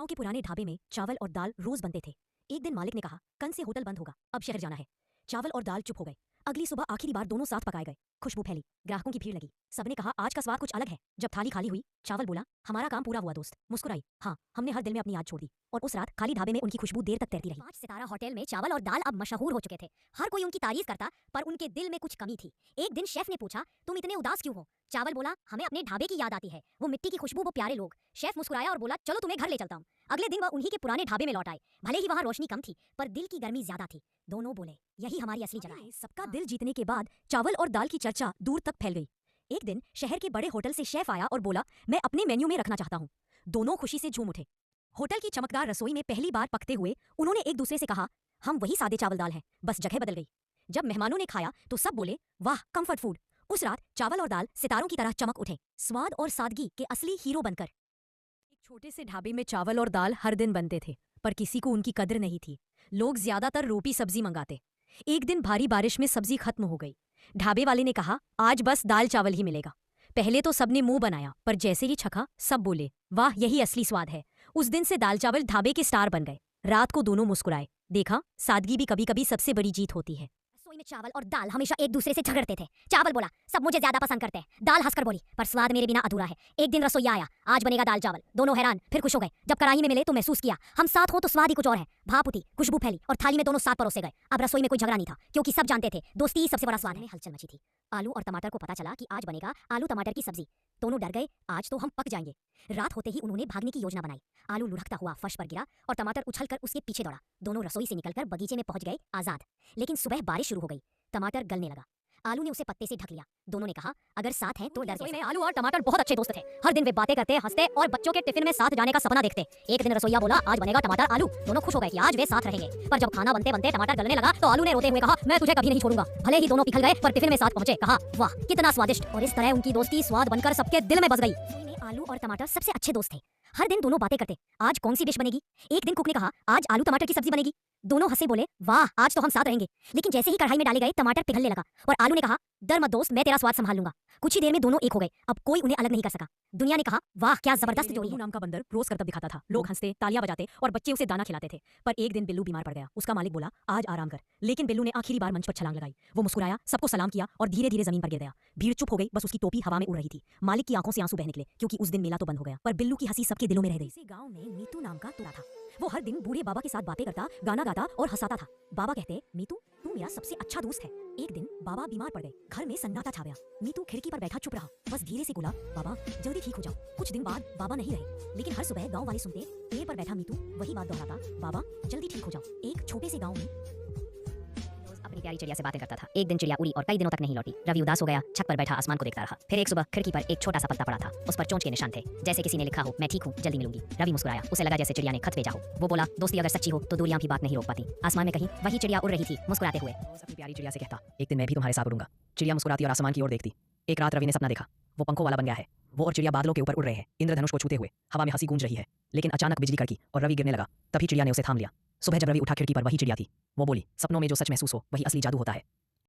गांव के पुराने ढाबे में चावल और दाल रोज बनते थे। एक दिन मालिक ने कहा, कल से होटल बंद होगा, अब शहर जाना है। चावल और दाल चुप हो गए। अगली सुबह आखिरी बार दोनों साथ पकाए गए। खुशबू फैली, ग्राहकों की भीड़ लगी। सबने कहा, आज का स्वाद कुछ अलग है। जब थाली खाली हुई, चावल बोला, हमारा काम पूरा हुआ दोस्त। मुस्कुराई, हाँ, हमने हर दिल में अपनी याद छोड़ दी। और उस रात खाली ढाबे में उनकी खुशबू देर तक तैरती रही। 5 सितारा होटल में चावल और दाल अब मशहूर हो चुके थे। हर कोई उनकी तारीफ करता, पर उनके दिल में कुछ कमी थी। एक दिन शेफ ने पूछा, तुम इतने उदास क्यों हो? चावल बोला, हमें अपने ढाबे की याद आती है, वो मिट्टी की खुशबू, वो प्यारे लोग। शेफ मुस्कुराया और बोला, चलो तुम्हें घर ले चलता हूँ। अगले दिन वह उन्हीं के पुराने ढाबे में लौट आए। भले ही वहाँ रोशनी कम थी, पर दिल की गर्मी ज्यादा थी। दोनों बोले, यही हमारी असली जगह है। सबका दिल जीतने के बाद चावल और दाल की चर्चा दूर तक फैल गई। एक दिन शहर के बड़े होटल से शेफ आया और बोला, मैं अपने मेन्यू में रखना चाहता हूँ। दोनों खुशी से झूम उठे। होटल की चमकदार रसोई में पहली बार पकते हुए उन्होंने एक दूसरे से कहा, हम वही सादे चावल दाल हैं, बस जगह बदल गई। जब मेहमानों ने खाया तो सब बोले, वाह, कंफर्ट फूड। उस रात चावल और दाल सितारों की तरह चमक उठे, स्वाद और सादगी के असली हीरो बनकर। एक छोटे से ढाबे में चावल और दाल हर दिन बनते थे, पर किसी को उनकी कदर नहीं थी। लोग ज्यादातर रोटी सब्जी मंगाते। एक दिन भारी बारिश में सब्जी खत्म हो गई। ढाबे वाले ने कहा, आज बस दाल चावल ही मिलेगा। पहले तो सबने मुंह बनाया, पर जैसे ही चखा सब बोले, वाह, यही असली स्वाद है। उस दिन से दाल चावल ढाबे के स्टार बन गए। रात को दोनों मुस्कुराए। देखा, सादगी भी कभी कभी सबसे बड़ी जीत होती है। रसोई में चावल और दाल हमेशा एक दूसरे से झगड़ते थे। चावल बोला, सब मुझे ज्यादा पसंद करते हैं। दाल हंसकर बोली, पर स्वाद मेरे बिना अधूरा है। एक दिन रसोईया आया, आज बनेगा दाल चावल। दोनों हैरान, फिर खुश हो गए। जब कढ़ाई में मिले तो महसूस किया, हम साथ हो तो स्वाद ही कुछ और है। भाप उठी, खुशबू फैली और थाली में दोनों साथ परोसे गए। अब रसोई में कोई झगड़ा नहीं था, क्योंकि सब जानते थे दोस्ती ही सबसे बड़ा स्वाद है। हलचल मची थी। आलू और टमाटर को पता चला कि आज बनेगा आलू टमाटर की सब्जी। दोनों डर गए, आज तो हम पक जाएंगे। रात होते ही उन्होंने भागने की योजना बनाई। आलू लुढ़कता हुआ फर्श पर गिरा और टमाटर उछलकर उसके पीछे दौड़ा। दोनों रसोई से निकलकर बगीचे में पहुंच गए, आजाद। लेकिन सुबह बारिश शुरू हो गई। टमाटर गलने लगा। आलू ने उसे पत्ते से ढक लिया। दोनों ने कहा, अगर साथ हैं तो डर कैसे? आलू और टमाटर बहुत अच्छे दोस्त थे। हर दिन वे बातें करते, हंसते और बच्चों के टिफिन में साथ जाने का सपना देखते। एक दिन रसोईया बोला, आज बनेगा टमाटर आलू। दोनों खुश हो गए कि आज वे साथ रहेंगे। पर जब खाना बनते बनते टमाटर गलने लगा तो आलू ने रोते हुए कहा, मैं तुझे कभी नहीं छोड़ूंगा। भले ही दोनों पिघल गए, पर टिफिन में साथ पहुंचे। कहा, वाह, कितना स्वादिष्ट। और इस तरह उनकी दोस्ती स्वाद बनकर सबके दिल में बस गई। आलू और टमाटर सबसे अच्छे दोस्त थे। हर दिन दोनों बातें करते, आज कौन सी डिश बनेगी। एक दिन कुक ने कहा, आज आलू टमाटर की सब्जी बनेगी। दोनों हंसे, बोले, वाह, आज तो हम साथ रहेंगे। लेकिन जैसे ही कढ़ाई में डाले गए, टमाटर पिघलने लगा और आलू ने कहा, डर मत दोस्त, मैं तेरा स्वाद संभाल लूंगा। कुछ ही देर में दोनों एक हो गए। अब कोई उन्हें अलग नहीं कर सका। दुनिया ने कहा, वाह, क्या जबरदस्त जोड़ी है। नाम का बंदर रोज करतब दिखाता था। लोग हंसते, तालियां बजाते और बच्चे उसे दाना खिलाते थे। पर एक दिन बिल्लू बीमार पड़ गया। उसका मालिक बोला, आज आराम कर। लेकिन बिल्लू ने आखिरी बार मंच पर छलांग लगाई। वो मुस्कुराया, सबको सलाम किया और धीरे धीरे जमीन पर गिर गया। भीड़ चुप हो गई, बस उसकी टोपी हवा में उड़ रही थी। मालिक की आंखों से आंसू बह निकले, क्योंकि उस दिन मेला तो बंद हो गया, पर बिल्लू की हंसी सबके दिलों में रह गई। गांव में मीतू नाम का तोता था। वो हर दिन बूढ़े बाबा के साथ बातें करता, गाना गाता और हंसाता था। बाबा कहते, मीतू, तू मेरा सबसे अच्छा दोस्त है। एक दिन बाबा बीमार पड़ गए। घर में सन्नाटा छा गया। मीतू खिड़की पर बैठा चुप रहा, बस धीरे से बोला, बाबा, जल्दी ठीक हो जाओ। कुछ दिन बाद बाबा नहीं रहे, लेकिन हर सुबह गांव वाले सुनते, पेड़ पर बैठा मीतू वही बात दोहराता, बाबा, जल्दी ठीक हो जाओ। एक छोटे से गांव में अपनी प्यारी चिड़िया से बातें करता था। एक दिन चिड़िया उड़ी और कई दिनों तक नहीं लौटी। रवि उदास हो गया, छत पर बैठा आसमान को देखता रहा। फिर एक सुबह खिड़की पर एक छोटा सा पत्ता पड़ा था। उस पर चोंच के निशान थे, जैसे किसी ने लिखा हो, मैं ठीक हूँ, जल्दी मिलूंगी। रवि मुस्कुराया। उसे लगा जैसे चिड़िया ने खत भेजा हो। वो बोला, दोस्ती अगर सच्ची हो तो दूरियां भी बात नहीं रोक पाती। आसमान में कहीं वही चिड़िया उड़ रही थी, मुस्कुराते हुए। अपनी प्यारी चिड़िया से कहता, एक दिन मैं भी तुम्हारे साथ उड़ूंगा। चिड़िया मुस्कुराती और आसमान की ओर देखती। एक रात रवि ने सपना देखा, वो पंखों वाला बन गया है। वो और चिड़िया बादलों के ऊपर उड़ रहे हैं, इंद्रधनुष को छूते हुए। हवा में हंसी गूंज रही है। लेकिन अचानक बिजली कड़की और रवि गिरने लगा। तभी चिड़िया ने उसे थाम लिया। सुबह जब रवि उठा, खिड़की पर वही चिड़िया थी। वो बोली, सपनों में जो सच महसूस हो वही असली जादू होता है।